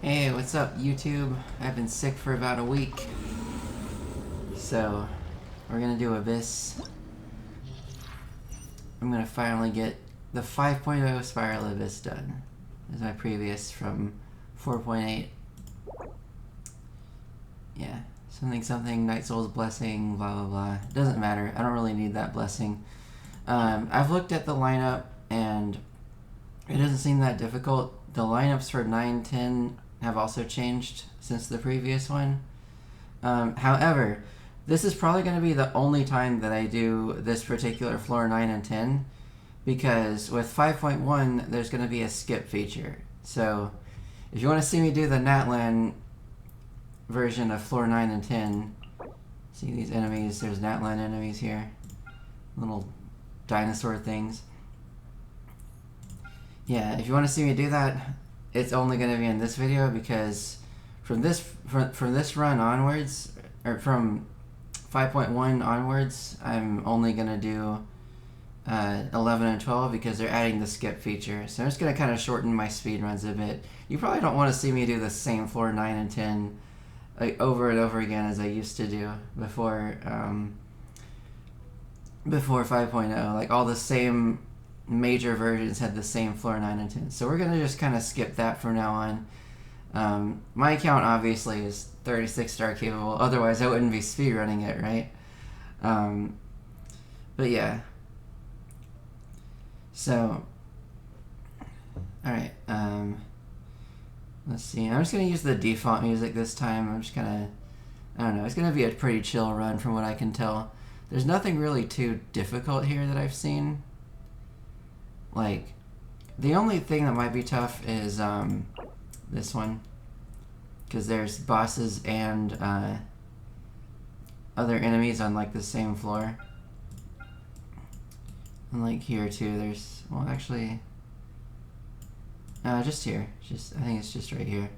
Hey, what's up, YouTube? I've been sick for about a week. So, we're gonna do Abyss. I'm gonna finally get the 5.0 Spiral Abyss done. This is my previous from 4.8. Yeah, something, Night Soul's Blessing, blah blah blah. Doesn't matter, I don't really need that blessing. I've looked at the lineup, and it doesn't seem that difficult. The lineups for 9, 10 have also changed since the previous one. However, this is probably going to be the only time that I do this particular floor 9 and 10, because with 5.1 there's going to be a skip feature. So if you want to see me do the Natlan version of floor 9 and 10, see these enemies, there's Natlan enemies here, little dinosaur things. Yeah, if you want to see me do that, it's only going to be in this video, because from this run onwards, or from 5.1 onwards, I'm only going to do 11 and 12 because they're adding the skip feature. So I'm just going to kind of shorten my speed runs a bit. You probably don't want to see me do the same floor 9 and 10 like over and over again as I used to do before 5.0. Like all the same major versions had the same floor 9 and 10. So we're going to just kind of skip that from now on. My account obviously is 36 star capable, otherwise I wouldn't be speedrunning it, right? But yeah. So, alright, let's see. I'm just going to use the default music this time. I'm just going to, I don't know, it's going to be a pretty chill run from what I can tell. There's nothing really too difficult here that I've seen. Like, the only thing that might be tough is this one, because there's bosses and other enemies on like the same floor. And like here too, there's, well actually, just here. I think it's just right here.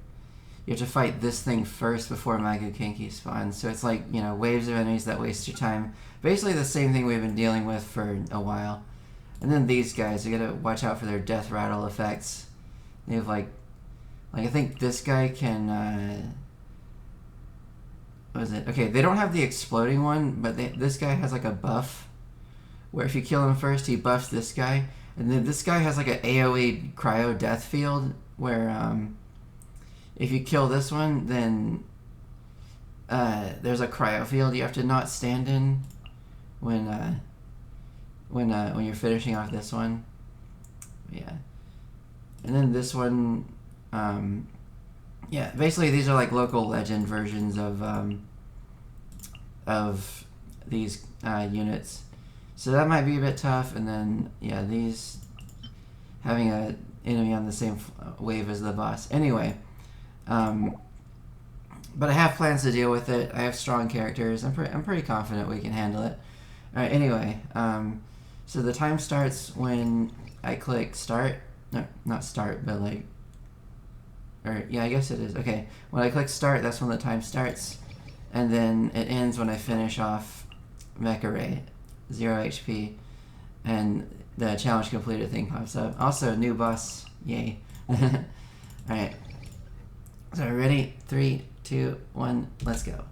You have to fight this thing first before Magukenki spawns. So it's like, you know, waves of enemies that waste your time. Basically the same thing we've been dealing with for a while. And then these guys, you gotta watch out for their death rattle effects. They have like I think this guy can, what is it? Okay, they don't have the exploding one, but this guy has like a buff, where if you kill him first, he buffs this guy. And then this guy has like an AoE cryo death field, where if you kill this one, then there's a cryo field you have to not stand in when you're finishing off this one. Yeah. And then this one, yeah, basically these are like local legend versions of these units. So that might be a bit tough. And then, yeah, these having a enemy on the same wave as the boss. Anyway, but I have plans to deal with it. I have strong characters. I'm pretty confident we can handle it. All right. Anyway, so the time starts when I click start. No, not start, but like, or yeah, I guess it is. Okay, when I click start, that's when the time starts, and then it ends when I finish off Mecha Ray, 0 HP, and the challenge completed thing pops up. Also, new boss, yay! All right, so ready? 3, 2, 1, let's go.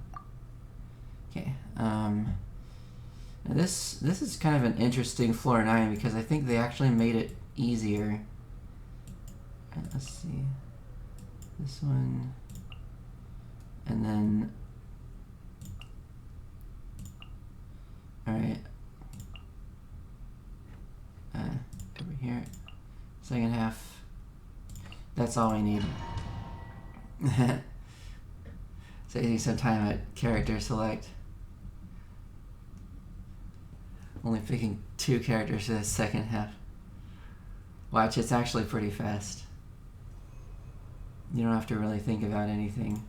Okay. Now this is kind of an interesting floor 9 because I think they actually made it easier. Let's see. This one. And then... Alright. Over here. Second half. That's all we need. Saving some time at character select. Only picking 2 characters for the second half. Watch, it's actually pretty fast. You don't have to really think about anything.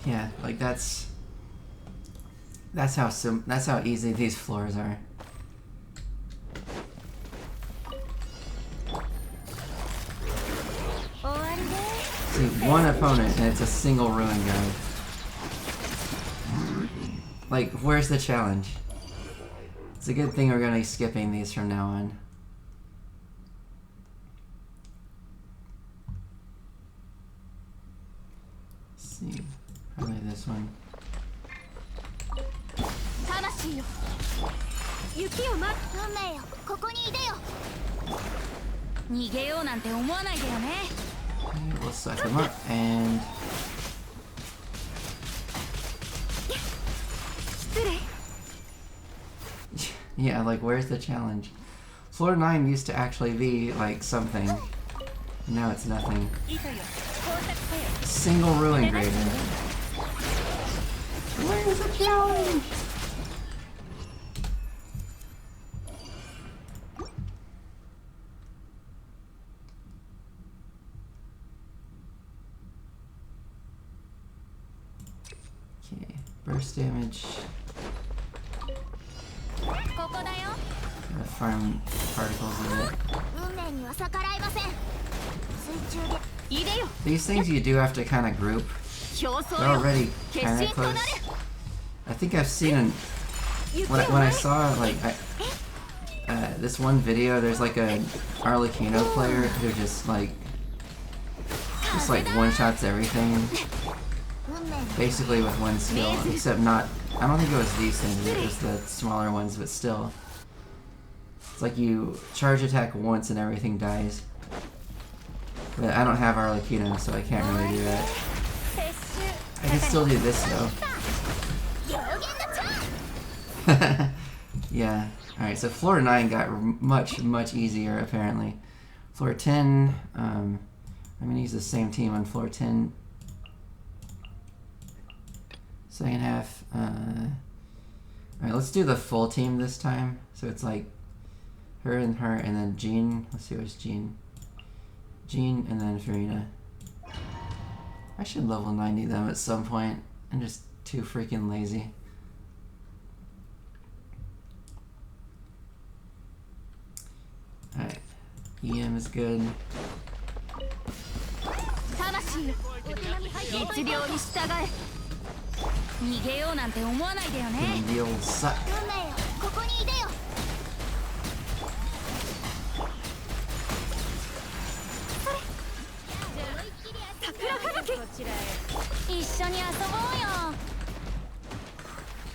Yeah, like that's how easy these floors are. one opponent and it's a single ruin guard. Like, where's the challenge? It's a good thing we're gonna be skipping these from now on. Let's see. Probably this one. Okay, we'll suck him up and... Yeah, like, where's the challenge? Floor 9 used to actually be, like, something. Now it's nothing. Single ruin grader. Where's the challenge? Okay, burst damage. Gotta farm particles of it. These things you do have to kind of group. They're already kind of close. I think I've seen when I saw like this one video. There's like a Arlecchino player who just like one shots everything, basically with one skill. Except not. I don't think it was these things. It was the smaller ones, but still. It's like you charge attack once and everything dies. But I don't have Arlecchino, so I can't really do that. I can still do this though. Yeah. Alright, so floor 9 got much easier apparently. Floor 10, I'm gonna use the same team on floor 10. Second half, alright, let's do the full team this time. So it's like her, and then Jean. Let's see what's Jean. Jean, and then Farina. I should level 90 them at some point. I'm just too freaking lazy. Alright. EM is good. And the old suck.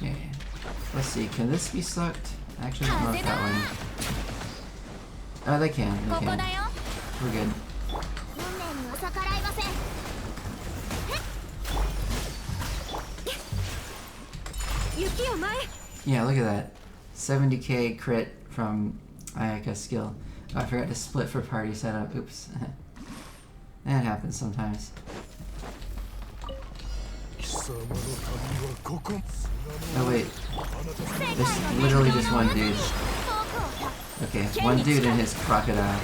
Okay, let's see, can this be sucked? I actually don't know if that one... Oh, they can. We're good. Yeah, look at that. 70k crit from Ayaka's skill. Oh, I forgot to split for party setup. Oops. That happens sometimes. Oh wait. There's literally just one dude. Okay, one dude and his crocodile.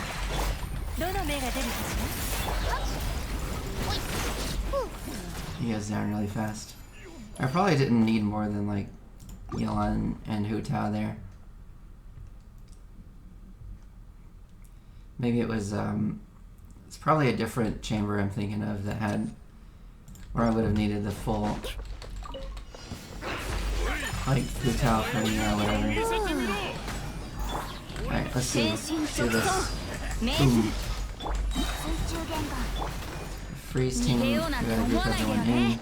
He goes down really fast. I probably didn't need more than like Yelan and Hu Tao there. Maybe it was it's probably a different chamber I'm thinking of that had where I would have needed the full like Hu Tao for me or whatever. Alright, let's see. Let's do this. Boom. Freeze team. We gotta group everyone in.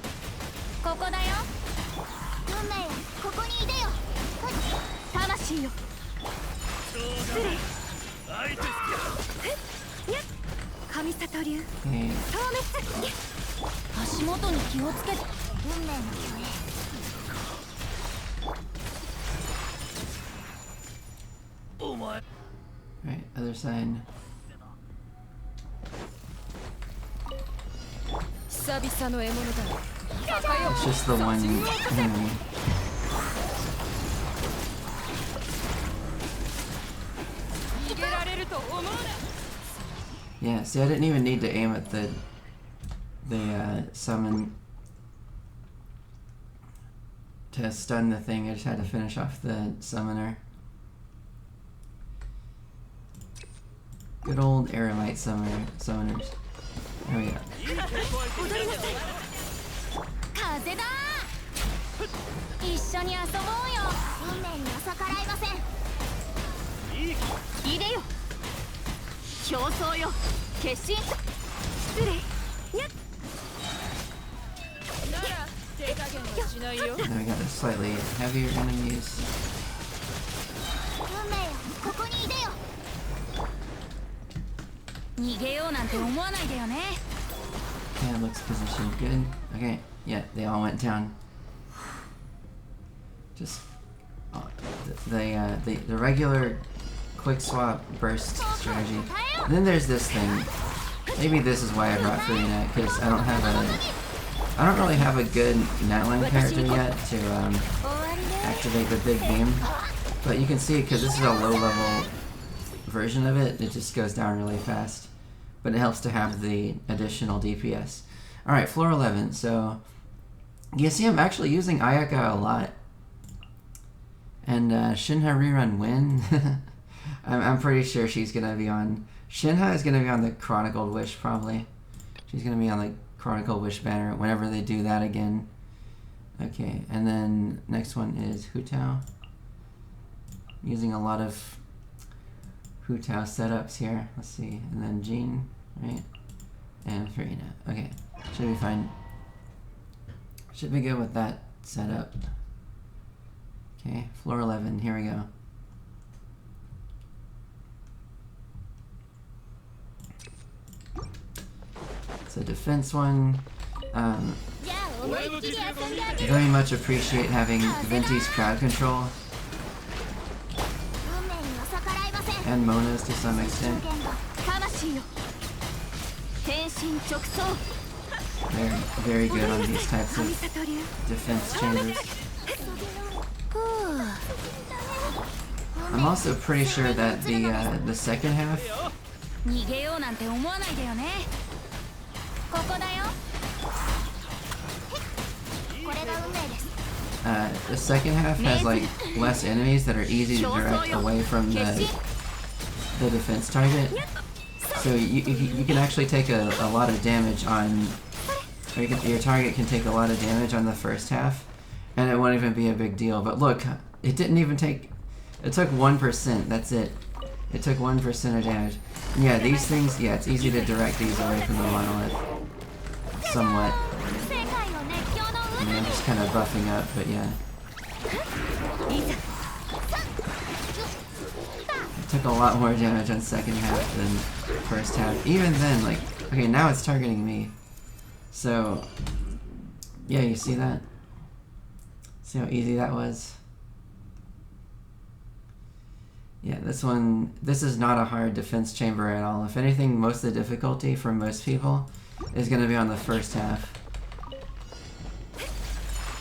Right, other side. It's just the one enemy. Yeah, see, I didn't even need to aim at the summon to stun the thing. I just had to finish off the summoner. Good old Eremite summoners. There we go. 風だ一緒に遊ぼうよ運命には逆らいませんいでよ競争よ決心失礼にゃっなら手加減はしないよ Then we got the slightly heavier enemies. 運命よここにいでよ逃げようなんて思わないでよね Yeah, looks positioned good. Okay, yeah, they all went down. Just the regular quick swap burst strategy. And then there's this thing. Maybe this is why I brought Furina, because I don't really have a good Natlan character yet to activate the big beam. But you can see because this is a low level version of it, it just goes down really fast. But it helps to have the additional DPS. Alright, floor 11. So, you see I'm actually using Ayaka a lot. And Shinha rerun win. I'm pretty sure she's going to be on... Shinha is going to be on the Chronicled Wish, probably. She's going to be on the Chronicled Wish banner whenever they do that again. Okay, and then next one is Hu Tao. Using a lot of Hu Tao setups here. Let's see. And then Jean, right? And Furina. Okay. Should be fine. Should be good with that setup. Okay, floor 11. Here we go. It's a defense one. Very much appreciate having Venti's crowd control. And Mona's to some extent. They're very good on these types of defense chambers. I'm also pretty sure that the second half the second half has like less enemies that are easy to direct away from the defense target. So you can actually take a lot of damage on, or your target can take a lot of damage on the first half, and it won't even be a big deal. But look, it didn't even take, it took 1%, that's it. It took 1% of damage. And yeah, these things, yeah, it's easy to direct these away from the monolith. Somewhat. I mean, I'm just kind of buffing up, but yeah. It took a lot more damage on second half than first half. Even then, like, okay, now it's targeting me. So, yeah, you see that? See how easy that was? Yeah, this is not a hard defense chamber at all. If anything, most of the difficulty for most people is going to be on the first half.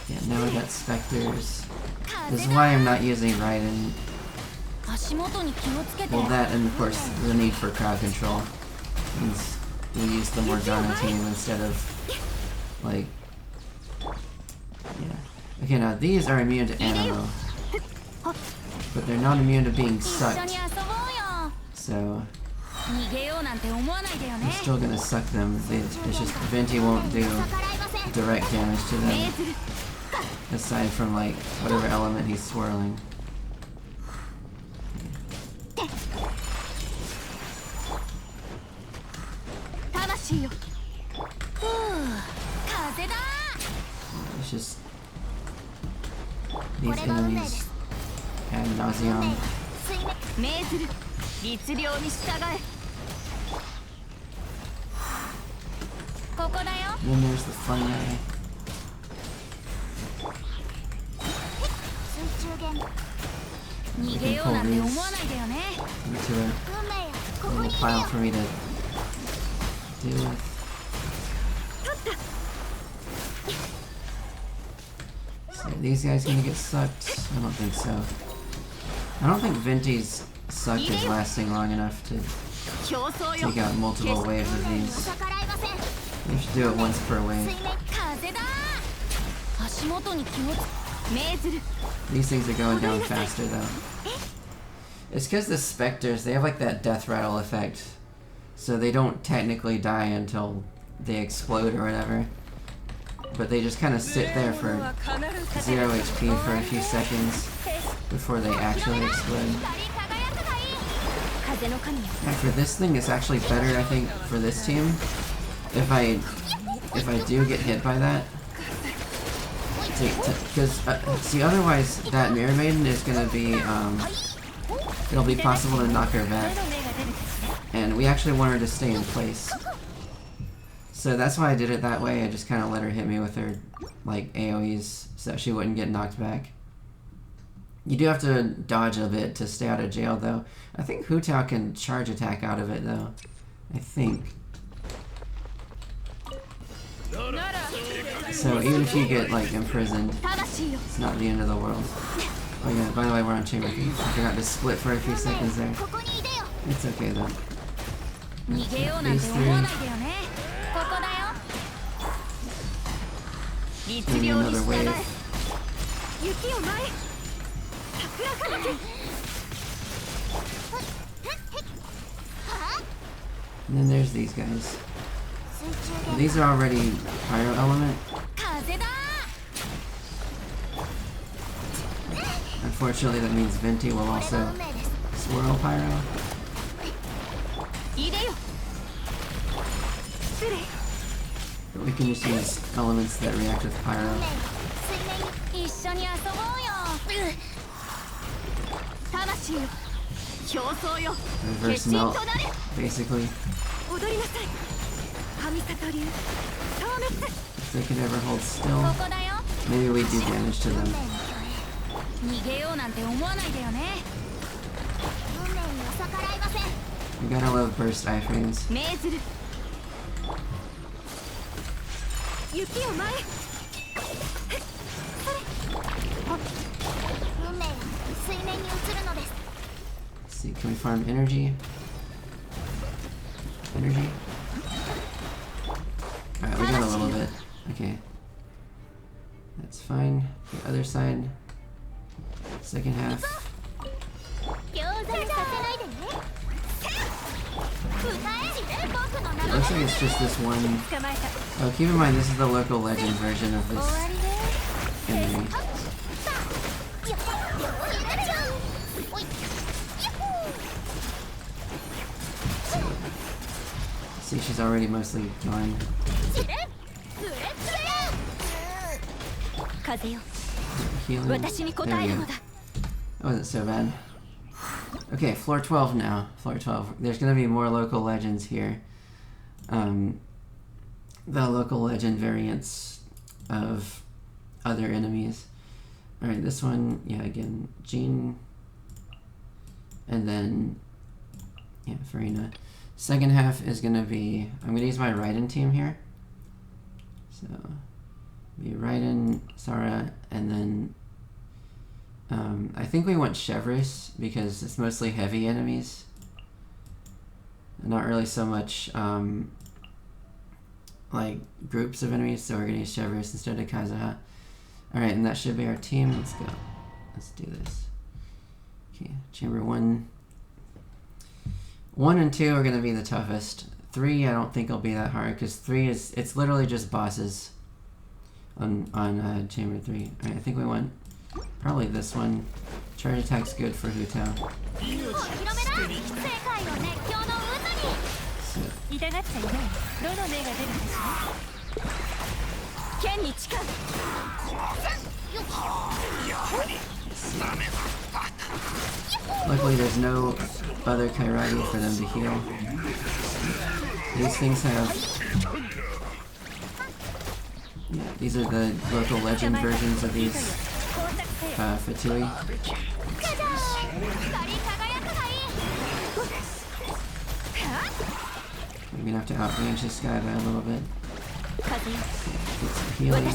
Yeah, now we got Spectres. This is why I'm not using Raiden. Well, that and of course the need for crowd control means we use the Morgana team instead of, like, yeah. Okay, now these are immune to ammo, but they're not immune to being sucked. So I'm still gonna suck them. It's just Venti won't do direct damage to them, aside from like whatever element he's swirling. It's just these enemies ad nauseam. Then there's the fun guy. You can pull these into a little pile for me to deal with. So these guys gonna get sucked? I don't think so. I don't think Venti's suck is lasting long enough to take out multiple waves of these. You should do it once per wave. These things are going down faster though. It's because the Spectres, they have like that death rattle effect. So they don't technically die until they explode or whatever. But they just kind of sit there for 0 HP for a few seconds before they actually explode. And for this thing, it's actually better, I think, for this team. If I do get hit by that, because see, otherwise that Mirror Maiden is gonna be it'll be possible to knock her back, and we actually want her to stay in place. So that's why I did it that way. I just kind of let her hit me with her like AoEs so that she wouldn't get knocked back. You do have to dodge a bit to stay out of jail, though. I think Hu Tao can charge attack out of it, though. I think. So even if you get like imprisoned, it's not the end of the world. Oh yeah, by the way, we're on chamber 3. I forgot to split for a few seconds there. It's okay though. These 3. Maybe another wave. And then there's these guys. Well, these are already Pyro Element. Unfortunately, that means Venti will also swirl Pyro. But we can just use elements that react with Pyro. Reverse melt, basically. If they can ever hold still, maybe we do damage to them. We gotta love burst iframes. Let's see, can we farm energy? Energy? Alright, we got a little bit. Okay. That's fine. The other side. Second half. It looks like it's just this one. Oh, keep in mind this is the local legend version of this enemy. See, she's already mostly gone. Healing. There we go. That wasn't so bad. Okay, floor 12 now. Floor 12. There's gonna be more local legends here. The local legend variants of other enemies. Alright, this one, yeah, again, Jean. And then, yeah, Farina. Second half is gonna be, I'm gonna use my Raiden team here. So, be Raiden, Sara, and then I think we want Chevreuse because it's mostly heavy enemies. Not really so much like groups of enemies, so we're gonna use Chevreuse instead of Kazuha. Alright, and that should be our team. Let's go. Let's do this. Okay, chamber 1. 1 and 2 are gonna be the toughest. 3 I don't think will be that hard because 3 is, it's literally just bosses on chamber 3. Alright, I think we want probably this one. Charge attack's good for Hu Tao. So. Luckily there's no other Kairagi for them to heal. These things have... Yeah, these are the local legend versions of these Fatui. We're gonna have to outrange this guy by a little bit. Get some healing.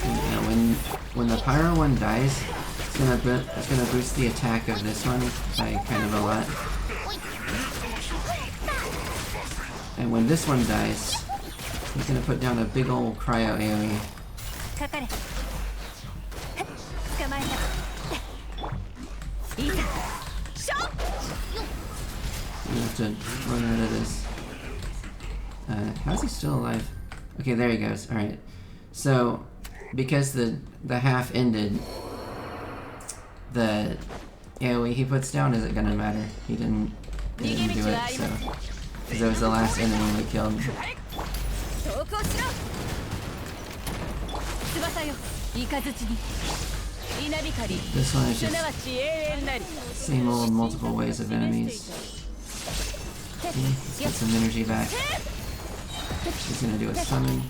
Yeah, when the Pyro one dies, it's gonna boost the attack of this one by kind of a lot. And when this one dies, he's gonna put down a big old cryo AoE. You have to run out of this. How's he still alive? Okay, there he goes. Alright. So, because the half ended, the AoE he puts down isn't gonna matter. He didn't do it, so... Because that was the last enemy we killed. This one is just same old multiple ways of enemies. Okay, let's get some energy back. She's gonna do a summon.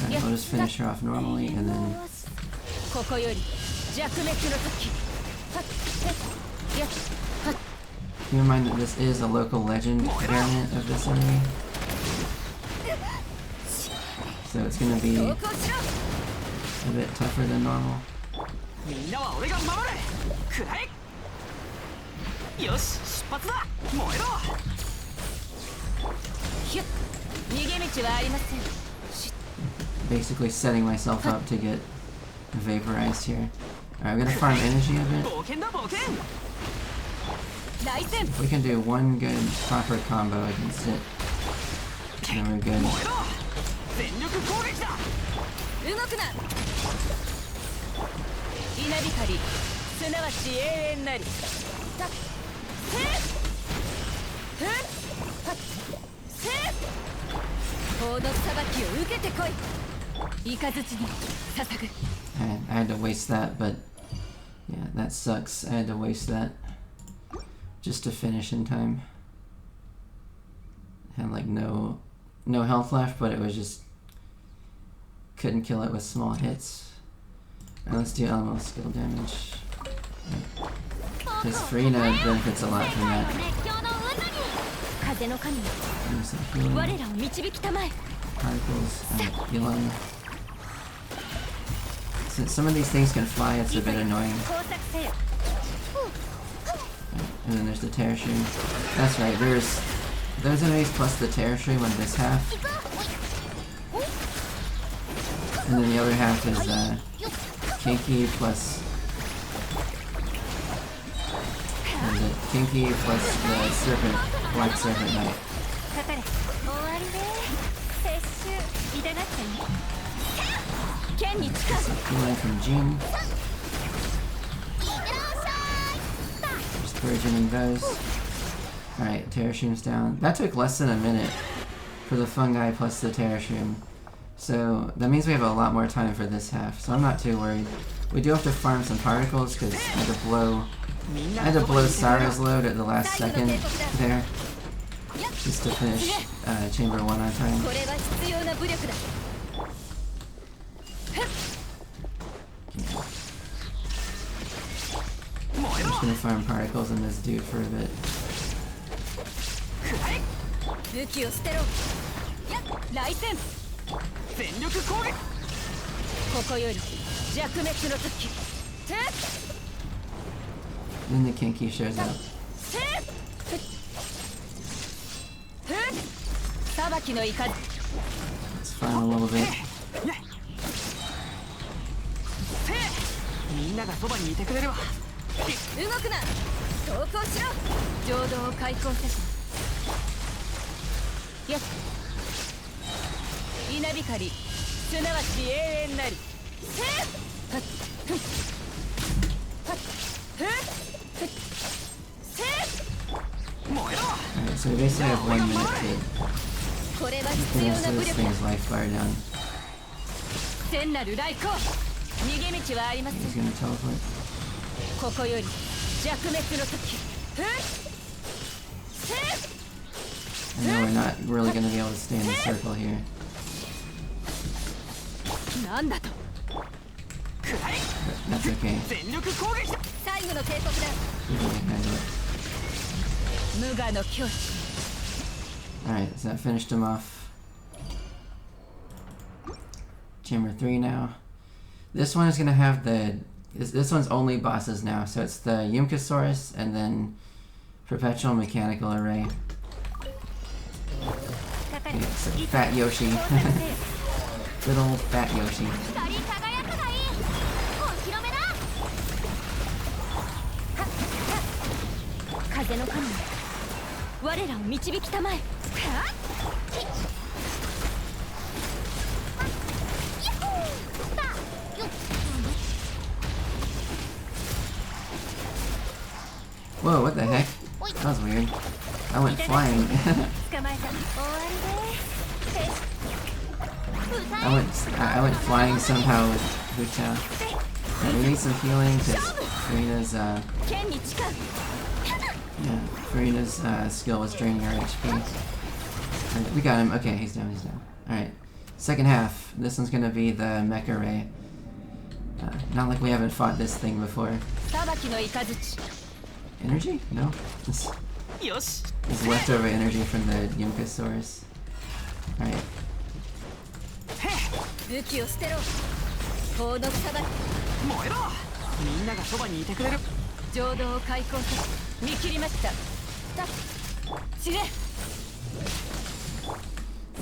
Alright, we'll just finish her off normally and then... Keep in mind that this is a local legend variant of this enemy. So it's gonna be a bit tougher than normal. Basically setting myself up to get vaporized here. Alright, I'm gonna farm energy a bit. If we can do one good proper combo against it, then we're good. I had to waste that, but yeah, that sucks. I had to waste that just to finish in time. Had like no health left, but it was just couldn't kill it with small hits. Alright, let's do elemental skill damage. Because Farina benefits a lot from that. Use some healing. Particles and healing. Since some of these things can fly, it's a bit annoying. And then there's the Terror Stream. That's right, there's those enemies plus the Terror Stream on this half. And then the other half is Kinky plus... What is it? Kinky plus the Serpent, Black Serpent Knight. Healing from Jin. Just purging those. Alright, Terror Stream's down. That took less than a minute for the fungi plus the Terror Stream. So that means we have a lot more time for this half, so I'm not too worried. We do have to farm some particles because I had to blow Sara's load at the last second there. Just to finish Chamber 1 on time. I'm just gonna farm particles on this dude for a bit. Then the Kinky shows up. Let's farm a little bit. Alright, so we basically have 1 minute to finish this thing's life bar down. He's gonna teleport. I know we're not really gonna be able to stay in the circle here. But that's okay. We can handle it. Alright, so that finished him off. Chamber 3 now. This one is gonna have the this one's only bosses now. So it's the Yumkasaurus and then Perpetual Mechanical Array. Okay, so Fat Yoshi. Good old Fat Yoshi. 風の神我らを導きたまえ。 Whoa, what the heck? That was weird. I went flying. I went flying somehow with Hu-Tao. We need some healing because Farina's skill was draining our HP. And we got him. Okay, he's down. Alright. Second half. This one's gonna be the Mecha Ray. Not like we haven't fought this thing before. Energy? No. This is leftover energy from the Yumkasaurus. Alright.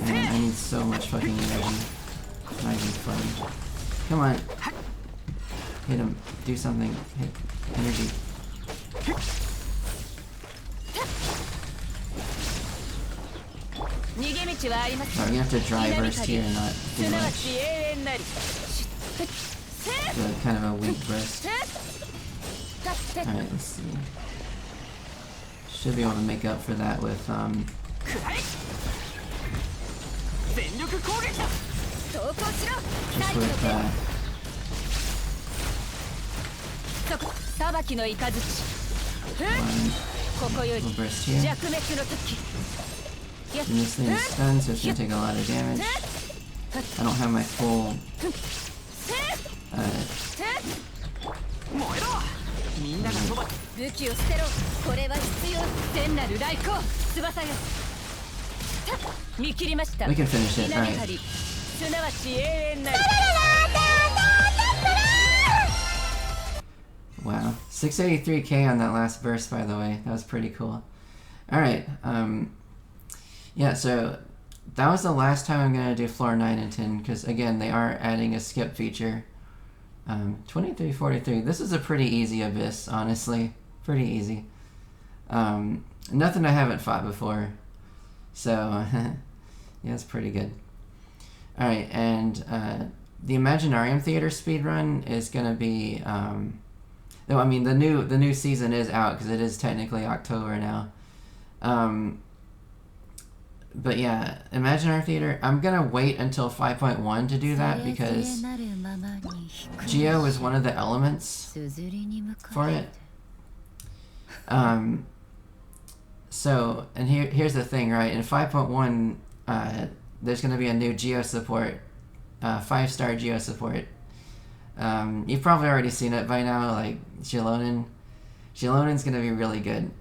Man, I need so much fucking energy. It's not even funny. Come on. Hit him. Do something. Hit energy. Oh, we're gonna have to dry burst here and not do much. Do kind of a weak burst. Alright, let's see. Should be able to make up for that with we'll burst here. And this thing is stunned, so it's gonna take a lot of damage. I don't have my full we can finish it, alright. Wow. 683k on that last burst, by the way. That was pretty cool. Alright, yeah, so that was the last time I'm gonna do floor 9 and 10, because again, they are adding a skip feature. 2343. This is a pretty easy abyss, honestly. Pretty easy. Nothing I haven't fought before. So, yeah, it's pretty good. Alright, and the Imaginarium Theater speedrun is gonna be... though, I mean, the new season is out, because it is technically October now. But yeah, Imaginary Theater, I'm gonna wait until 5.1 to do that because Geo is one of the elements for it. So, and here's the thing, right? In 5.1, there's gonna be a new Geo support, 5-star Geo support. You've probably already seen it by now, like Xilonen. Xilonen's gonna be really good.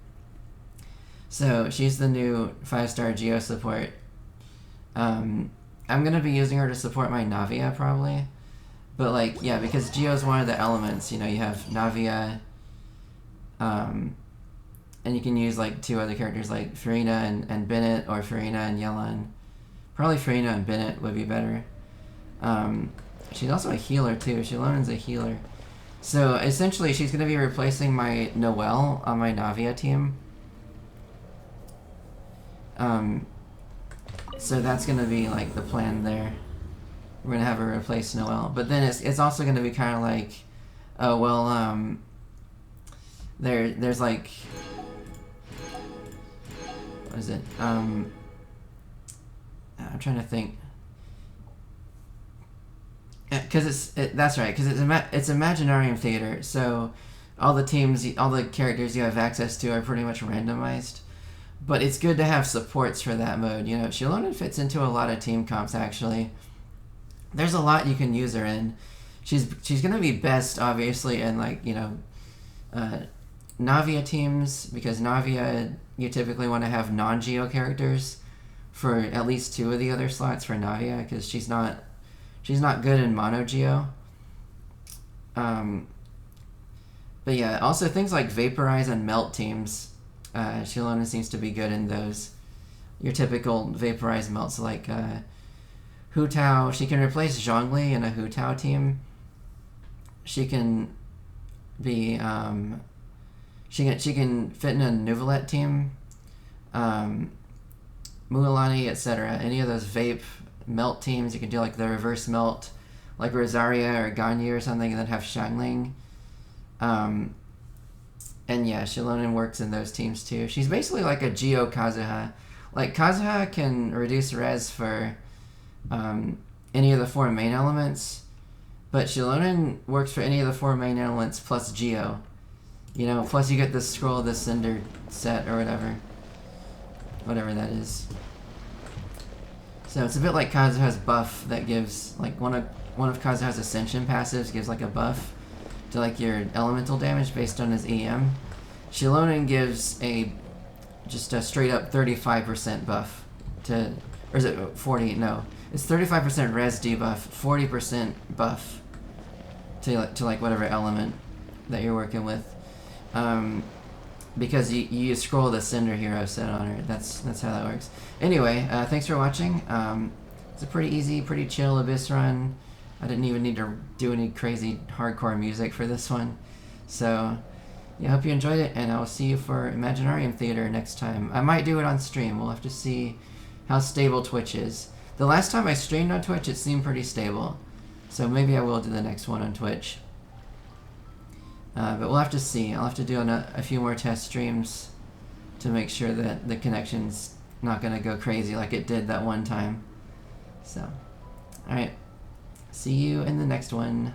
So she's the new 5-star Geo support. I'm gonna be using her to support my Navia probably, but like yeah, because Geo's one of the elements. You know, you have Navia, and you can use like 2 other characters like Farina and Bennett, or Farina and Yelan. Probably Farina and Bennett would be better. She's also a healer too. Xilonen's a healer. So essentially, she's gonna be replacing my Noelle on my Navia team. So that's gonna be like the plan there. We're gonna have her replace Noelle, but then it's also gonna be kind of like, oh well, there's like, what is it? I'm trying to think. Because that's right. Because it's Imaginarium Theater, so all the teams, all the characters you have access to are pretty much randomized. But it's good to have supports for that mode. You know, Xilonen fits into a lot of team comps, actually. There's a lot you can use her in. She's going to be best, obviously, in, like, you know, Navia teams, because Navia, you typically want to have non-Geo characters for at least 2 of the other slots for Navia, because she's not good in Mono Geo. But yeah, also things like Vaporize and Melt teams. Shilona seems to be good in those. Your typical Vaporize melts like Hu Tao. She can replace Zhongli in a Hu Tao team. She can be she can fit in a Nuvolette team. Mualani, etc. Any of those vape melt teams, you can do like the reverse melt, like Rosaria or Ganyu or something, and then have Xiangling. And yeah, Shilonen works in those teams too. She's basically like a Geo Kazuha. Like Kazuha can reduce res for any of the 4 main elements, but Shilonen works for any of the 4 main elements plus Geo. You know, plus you get the Scroll of the Cinder set or whatever that is. So it's a bit like Kazuha's buff that gives, like, one of Kazuha's Ascension passives gives like a buff to like your elemental damage based on his EM. Shilonen gives just a straight up 35% buff to, or is it 40? No, it's 35% res debuff, 40% buff to like whatever element that you're working with. Because you use Scroll the Cinder Hero set on her. That's how that works. Anyway, thanks for watching. It's a pretty easy, pretty chill Abyss run. I didn't even need to do any crazy hardcore music for this one. So, yeah, I hope you enjoyed it, and I will see you for Imaginarium Theater next time. I might do it on stream. We'll have to see how stable Twitch is. The last time I streamed on Twitch, it seemed pretty stable. So maybe I will do the next one on Twitch. But we'll have to see. I'll have to do a few more test streams to make sure that the connection's not going to go crazy like it did that one time. So, alright. See you in the next one.